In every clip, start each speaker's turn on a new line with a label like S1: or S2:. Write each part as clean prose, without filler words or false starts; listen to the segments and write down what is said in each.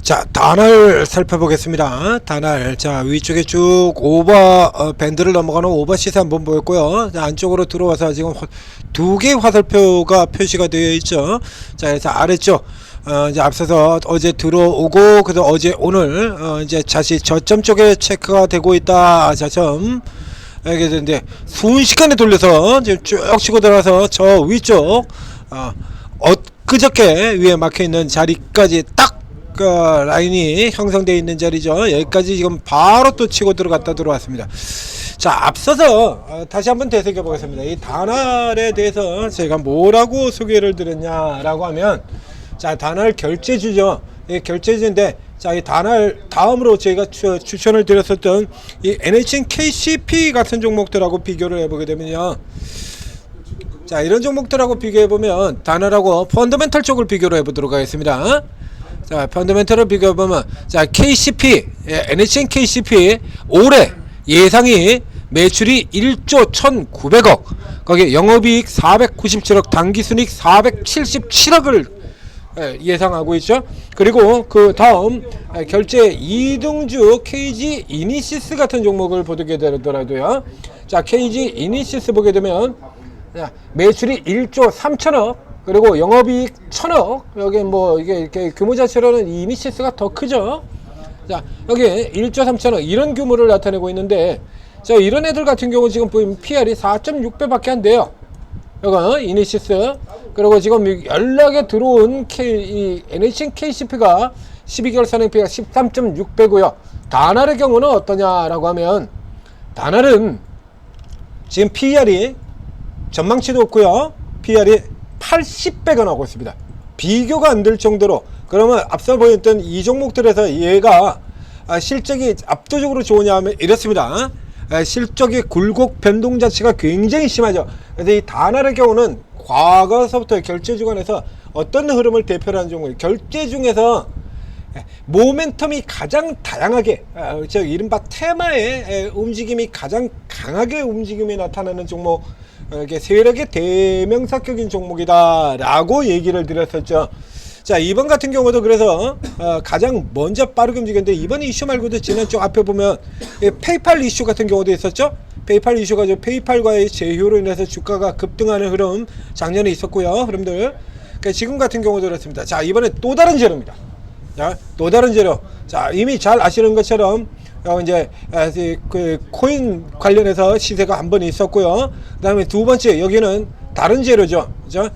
S1: 자, 단을 살펴보겠습니다. 단을. 자, 위쪽에 쭉 오버 밴드를 넘어가는 오버 시세 한번 보였고요. 자, 안쪽으로 들어와서 지금 두 개의 화살표가 표시가 되어 있죠. 자, 그래서 아래쪽 이제 앞서서 어제 들어오고 그래서 어제 오늘 이제 다시 저점 쪽에 체크가 되고 있다. 저점. 이게 이제 순식간에 돌려서 지금 쭉 치고 들어가서 저 위쪽 엊그저께 위에 막혀 있는 자리까지 딱 라인이 형성되어 있는 자리죠. 여기까지 지금 바로 또 치고 들어왔습니다. 자, 앞서서 다시 한번 되새겨 보겠습니다. 이 단알에 대해서 제가 뭐라고 소개를 드렸냐라고 하면, 자, 단알 결제주죠. 이 결제주인데, 자, 이 단알 다음으로 저희가 추천을 드렸었던 이 NHN KCP 같은 종목들하고 비교를 해보게 되면요, 자, 이런 종목들하고 비교해보면 단알하고 펀더멘탈 쪽을 비교를 해보도록 하겠습니다. 자, 펀더멘털을 비교해보면, 자, KCP, NHN KCP 올해 예상이 매출이 1조 1900억, 거기 영업이익 497억, 당기순이익 477억을 예상하고 있죠. 그리고 그 다음 결제 2등주 KG 이니시스 같은 종목을 보게 되더라도요, 자, KG 이니시스 보게 되면, 자, 매출이 1조 3천억, 그리고 영업이익 1000억. 여기 뭐 이게 이렇게 규모 자체로는 이니시스가 더 크죠. 자, 여기 1조 3천억 이런 규모를 나타내고 있는데, 자, 이런 애들 같은 경우 지금 보면 PR이 4.6배밖에 안 돼요. 이거 이니시스. 그리고 지금 연락에 들어온 이 NHN KCP가 12개월 선행비가 13.6배고요. 단알의 경우는 어떠냐라고 하면, 단알은 지금 PR이 전망치도 없고요. PR이 80배가 나오고 있습니다. 비교가 안 될 정도로. 그러면 앞서 보였던 이 종목들에서 얘가 실적이 압도적으로 좋으냐 하면 이렇습니다. 실적의 굴곡 변동 자체가 굉장히 심하죠. 그래서 이 단알의 경우는 과거서부터 결제 주간에서 어떤 흐름을 대표로 하는 종목이에요. 결제 중에서 모멘텀이 가장 다양하게, 이른바 테마의 움직임이 가장 강하게 움직임이 나타나는 종목, 이게 세력의 대명사격인 종목이다 라고 얘기를 드렸었죠. 자, 이번 같은 경우도 그래서 가장 먼저 빠르게 움직였는데, 이번 이슈 말고도 지난 쪽 앞에 보면 페이팔 이슈 같은 경우도 있었죠. 페이팔 이슈가 페이팔과의 제휴로 인해서 주가가 급등하는 흐름 작년에 있었고요. 흐름들. 그러니까 지금 같은 경우도 그렇습니다. 자, 이번에 또 다른 재료입니다. 자, 또 다른 재료. 자, 이미 잘 아시는 것처럼 이제 그 코인 관련해서 시세가 한 번 있었고요. 그 다음에 두 번째, 여기는 다른 재료죠. 그죠?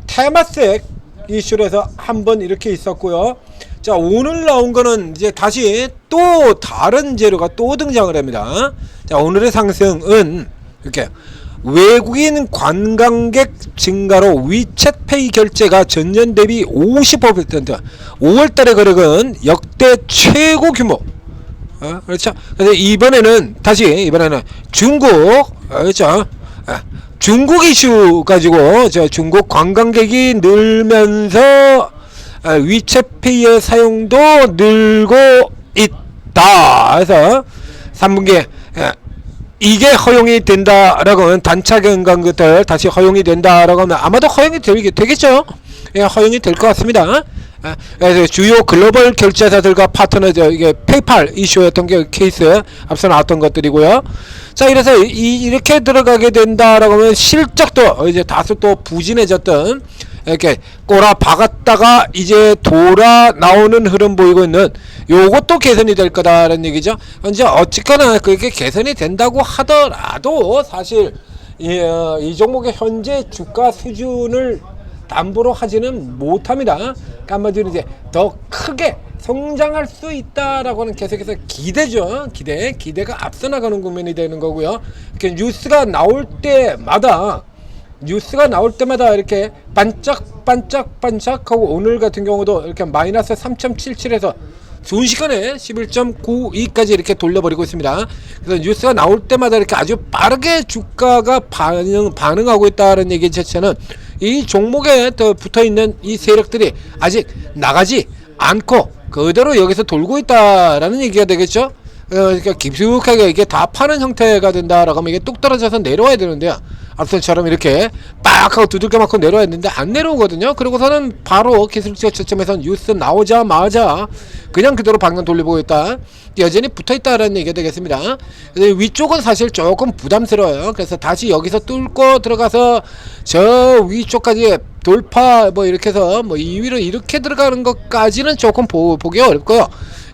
S1: 테마색 이슈로 해서 한 번 이렇게 있었고요. 자, 오늘 나온 거는 이제 다시 또 다른 재료가 또 등장을 합니다. 자, 오늘의 상승은 이렇게 외국인 관광객 증가로 위챗페이 결제가 전년 대비 55%, 5월달의 거래額역대 최고 규모. 그렇죠. 그래서 이번에는 중국, 그렇죠. 중국 이슈 가지고 중국 관광객이 늘면서 위챗페이의 사용도 늘고 있다. 그래서 3분기에 이게 허용이 된다라고 하면, 단차 관광객들 다시 허용이 된다라고 하면 아마도 허용이 되겠죠. 예, 허용이 될 것 같습니다. 그래서 주요 글로벌 결제사들과 파트너죠. 이게 페이팔 이슈였던 게 케이스 앞서 나왔던 것들이고요. 자, 이래서 이렇게 들어가게 된다라고 하면 실적도 이제 다소 또 부진해졌던, 이렇게 꼬라 박았다가 이제 돌아 나오는 흐름 보이고 있는 요것도 개선이 될 거다라는 얘기죠. 이제 어쨌거나 그게 개선이 된다고 하더라도 사실 이 종목의 현재 주가 수준을 담보로 하지는 못합니다. 그러니까 한마디로 이제 더 크게 성장할 수 있다라고 하는 계속해서 기대죠. 기대가 앞서 나가는 국면이 되는 거고요. 이렇게 뉴스가 나올 때마다 이렇게 반짝하고, 오늘 같은 경우도 이렇게 마이너스 3.77에서 순식간에 11.92까지 이렇게 돌려버리고 있습니다. 그래서 뉴스가 나올 때마다 이렇게 아주 빠르게 주가가 반응하고 있다는 얘기 자체는 이 종목에 더 붙어있는 이 세력들이 아직 나가지 않고 그대로 여기서 돌고 있다라는 얘기가 되겠죠. 그러니까 깊숙하게 이게 다 파는 형태가 된다라고 하면 이게 뚝 떨어져서 내려와야 되는데요. 앞선처럼 이렇게 빡 하고 두들겨 맞고 내려야 했는데 안 내려오거든요. 그리고서는 바로 기술적 저점에서 뉴스 나오자마자 그냥 그대로 방향 돌려보고 있다. 여전히 붙어있다라는 얘기가 되겠습니다. 위쪽은 사실 조금 부담스러워요. 그래서 다시 여기서 뚫고 들어가서 저 위쪽까지 돌파 뭐 이렇게 해서 뭐 2위로 이렇게 들어가는 것까지는 조금 보기 어렵고요.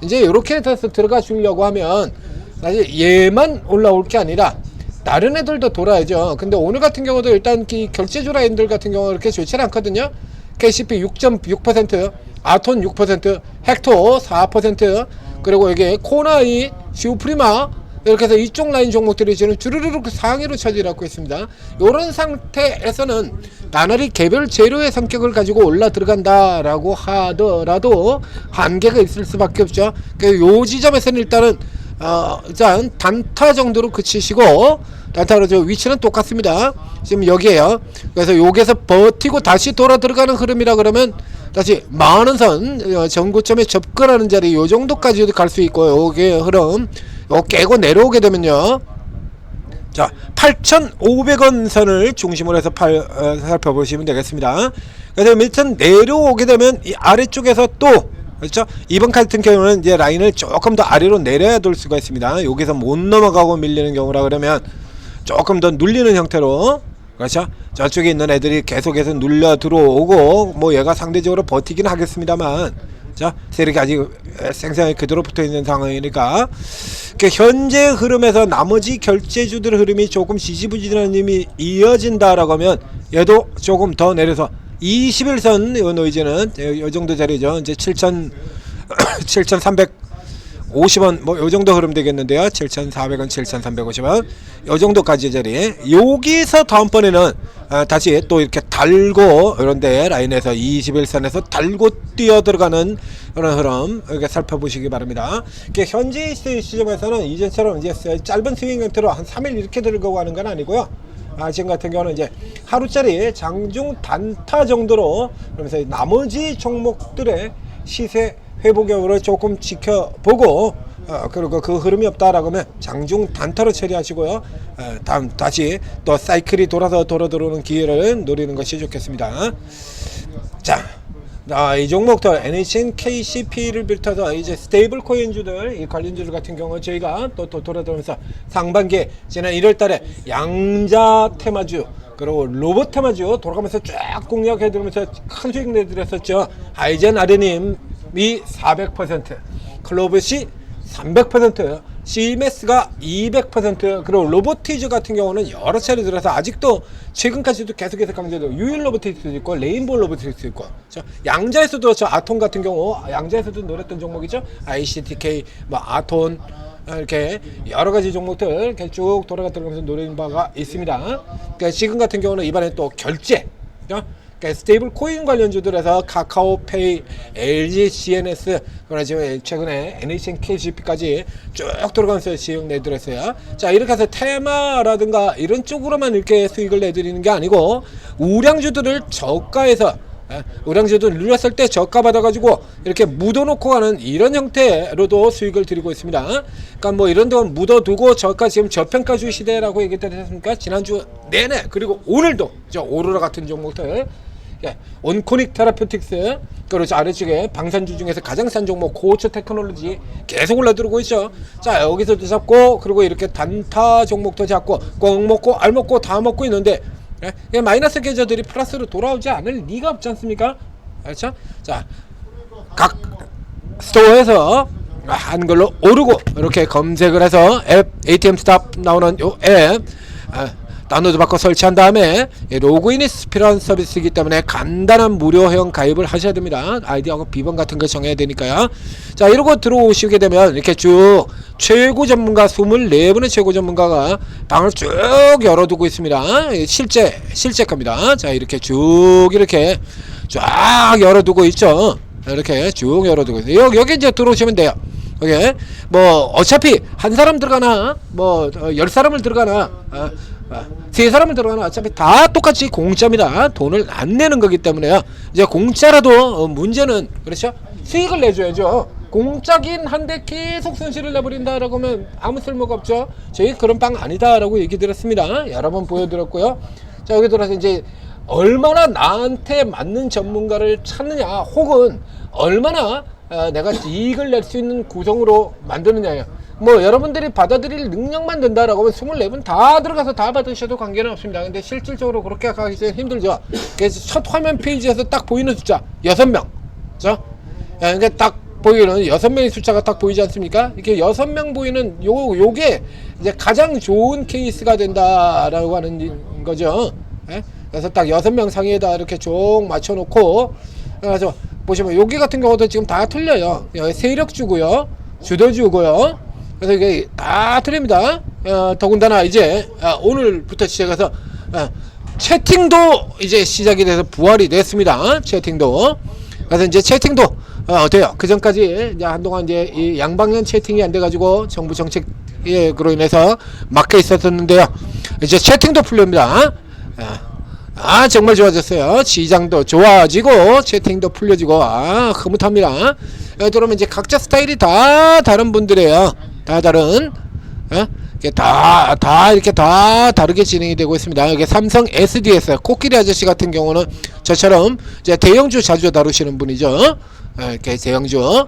S1: 이제 이렇게 해서 들어가 주려고 하면 사실 얘만 올라올 게 아니라 다른 애들도 돌아야죠. 근데 오늘 같은 경우도 일단 이 결제주 라인들 같은 경우 그렇게 좋지 않거든요. KCP 6.6%, 아톤 6%, 헥토 4%, 그리고 여기 코나이, 시우프리마 이렇게 해서 이쪽 라인 종목들이 지금 주르르륵 상위로 차지를 하고 있습니다. 이런 상태에서는 나날이 개별 재료의 성격을 가지고 올라 들어간다라고 하더라도 한계가 있을 수밖에 없죠. 요 지점에서는 일단은 일단 단타 정도로 그치시고, 단타로 저 위치는 똑같습니다. 지금 여기에요. 그래서 여기에서 버티고 다시 돌아 들어가는 흐름이라 그러면 다시 만원선 전고점에 접근하는 자리 요 정도까지도 갈 수 있고, 요게 흐름 요 깨고 내려오게 되면요, 자 8,500원 선을 중심으로 해서 살펴보시면 되겠습니다. 그래서 밑은 내려오게 되면 이 아래쪽에서 또, 그렇죠? 이번 같은 경우는 이제 라인을 조금 더 아래로 내려야 될 수가 있습니다. 여기서 못 넘어가고 밀리는 경우라 그러면 조금 더 눌리는 형태로, 그렇죠? 저쪽에 있는 애들이 계속해서 눌려 들어오고, 뭐 얘가 상대적으로 버티긴 하겠습니다만, 자 세력이 아직 생생하게 그대로 붙어있는 상황이니까, 현재 흐름에서 나머지 결제주들 흐름이 조금 지지부진한 힘이 이어진다라고 하면 얘도 조금 더 내려서 21선 요 노이즈는 요 정도 자리죠. 이제 7,350원 뭐 요 정도 흐름 되겠는데요. 7,400원, 7,350원 요 정도까지 자리. 여기서 다음번에는 다시 또 이렇게 달고, 이런데 라인에서 21선에서 달고 뛰어 들어가는 그런 흐름 이렇게 살펴보시기 바랍니다. 현재 시점에서는 이전처럼 이제 짧은 스윙 형태로 한 3일 이렇게 들고 가는 건 아니고요. 지금 같은 경우는 이제 하루짜리 장중 단타 정도로, 그러면서 나머지 종목들의 시세 회복력을 조금 지켜보고, 그리고 그 흐름이 없다라고 하면 장중 단타로 처리하시고요. 다시 또 사이클이 돌아서 돌아 들어오는 기회를 노리는 것이 좋겠습니다. 자, 이 종목들 NHN, KCP를 비롯해서 이제 스테이블 코인주들, 이 관련주들 같은 경우 저희가 또 돌아들면서 상반기에 지난 1월달에 양자 테마주, 그리고 로봇 테마주 돌아가면서 쫙 공략해드리면서 큰 수익 내드렸었죠. 아이젠 아르님이 400%, 클로브시 300%, CMS가 200%, 그리고 로보티즈 같은 경우는 여러 차례 들어서 아직도 최근까지도 계속해서 강조되고, 유일 로보티즈도 있고 레인보우 로보티즈도 있고, 양자에서도 저 아톤 같은 경우, 양자에서도 노렸던 종목이죠. ICTK, 뭐 아톤, 이렇게 여러가지 종목들 이렇게 쭉 돌아가 들어가면서 노리는 바가 있습니다. 그러니까 지금 같은 경우는 이번에 또 결제, 스테이블 코인 관련주들에서 카카오페이, LG CNS, 그러나 지금 최근에 NHN KCP까지 쭉 들어가면서 수익 내드렸어요. 자, 이렇게 해서 테마라든가 이런 쪽으로만 이렇게 수익을 내드리는 게 아니고, 우량주들을 저가에서, 우량주들 눌렀을 때 저가 받아가지고 이렇게 묻어놓고 가는 이런 형태로도 수익을 드리고 있습니다. 그러니까 뭐 이런 동안 묻어두고 저가, 지금 저평가주 시대라고 얘기했지 지난주 내내, 그리고 오늘도 저 오로라 같은 종목들, 온코닉 테라퓨틱스, 그리고 아래쪽에 방산주 중에서 가장 싼 종목 고체 테크놀로지 계속 올라들고 있죠. 자, 여기서도 잡고, 그리고 이렇게 단타 종목도 잡고, 꽁 먹고 알 먹고 다 먹고 있는데, 마이너스 계좌들이 플러스로 돌아오지 않을 리가 없지 않습니까? 그렇죠? 자, 각 스토어에서 한글로 오르고 이렇게 검색을 해서 앱 ATM 스탑 나오는 요 앱 다운로드 받고 설치한 다음에 로그인이 필요한 서비스이기 때문에 간단한 무료 회원 가입을 하셔야 됩니다. 아이디하고 비번 같은 거 정해야 되니까요. 자, 이러고 들어오시게 되면 이렇게 쭉 최고 전문가 24분의 최고 전문가가 방을 쭉 열어두고 있습니다. 실제 겁니다. 자, 이렇게 쭉 이렇게 쫙 열어두고 있죠. 이렇게 쭉 열어두고 있어요. 여기 이제 들어오시면 돼요. 여기 뭐 어차피 한 사람 들어가나 뭐 10사람을 들어가나 3사람을 들어가나 어차피 다 똑같이 공짜입니다. 돈을 안 내는 거기 때문에요. 이제 공짜라도 문제는, 그렇죠? 수익을 내줘야죠. 공짜긴 한데 계속 손실을 내버린다라고 하면 아무 쓸모가 없죠. 저희 그런 빵 아니다라고 얘기 드렸습니다. 여러 번 보여드렸고요. 자, 여기 들어서 이제 얼마나 나한테 맞는 전문가를 찾느냐, 혹은 얼마나 내가 이익을 낼 수 있는 구성으로 만드느냐예요. 뭐 여러분들이 받아들일 능력만 된다라고 하면 24분 다 들어가서 다 받으셔도 관계는 없습니다. 근데 실질적으로 그렇게 가기 좀 힘들죠. 그래서 첫 화면 페이지에서 딱 보이는 숫자 6명, 그렇죠? 그러니까 딱 보이는 6명의 숫자가 딱 보이지 않습니까? 이렇게 6명 보이는 요게 이제 가장 좋은 케이스가 된다라고 하는 거죠. 예? 그래서 딱 6명 상위에다 이렇게 쭉 맞춰놓고, 그래서 보시면 여기 같은 경우도 지금 다 틀려요. 세력주고요, 주도주고요. 그래서 이게 다 틀립니다. 더군다나 이제 오늘부터 시작해서 채팅도 이제 시작이 돼서 부활이 됐습니다. 채팅도. 그래서 이제 채팅도 어때요? 그 전까지 이제 한동안 이제 이 양방향 채팅이 안 돼가지고 정부 정책으로 인해서 막혀 있었는데요. 이제 채팅도 풀립니다. 정말 좋아졌어요. 시장도 좋아지고 채팅도 풀려지고 흐뭇합니다. 그러면 이제 각자 스타일이 다 다른 분들이에요. 다 다른, 다 이렇게 다 다르게 진행이 되고 있습니다. 여기 삼성 SDS 코끼리 아저씨 같은 경우는 저처럼 이제 대형주 자주 다루시는 분이죠. 이렇게 대형주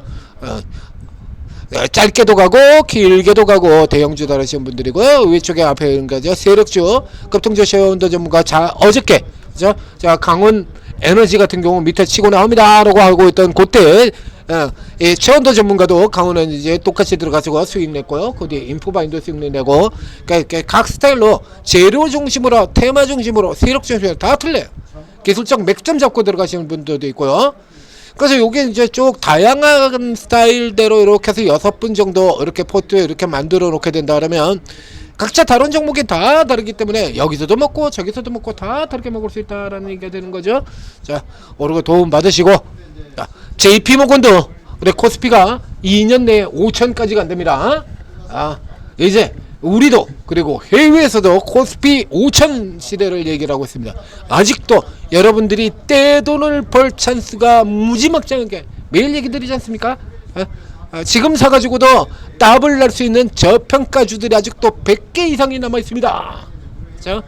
S1: 짧게도 가고 길게도 가고 대형주 다루시는 분들이고요. 위쪽에 앞에 있는 거죠. 세력주 급등주 쉐어운더 전문가. 어저께 그죠? 자, 강원 에너지 같은 경우 밑에 치고 나옵니다라고 하고 있던 그때 최원도 전문가도 강원은 이제 똑같이 들어가지고 수익 냈고요. 그 뒤에 인포바인도 수익 내고, 그러니까 각 스타일로 재료 중심으로, 테마 중심으로, 세력 중심으로 다 틀려요. 기술적 맥점 잡고 들어가시는 분들도 있고요. 그래서 요게 이제 쭉 다양한 스타일대로 이렇게 해서 6분 정도 이렇게 포트에 이렇게 만들어 놓게 된다 그러면 각자 다른 종목이 다 다르기 때문에 여기서도 먹고 저기서도 먹고 다 다르게 먹을 수 있다라는 얘기가 되는 거죠. 자, 오르고 도움 받으시고, JP모건도 우리 코스피가 2년 내에 5천까지 간답니다. 이제 우리도 그리고 해외에서도 코스피 5천 시대를 얘기를 하고 있습니다. 아직도 여러분들이 떼돈을 벌 찬스가 무지막지하게 매일 얘기 드리지 않습니까? 지금 사가지고도 더블 날 수 있는 저평가주들이 아직도 100개 이상이 남아 있습니다. 자,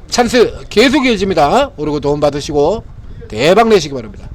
S1: 찬스 계속 이어집니다. 오르고 도움 받으시고 대박 내시기 바랍니다.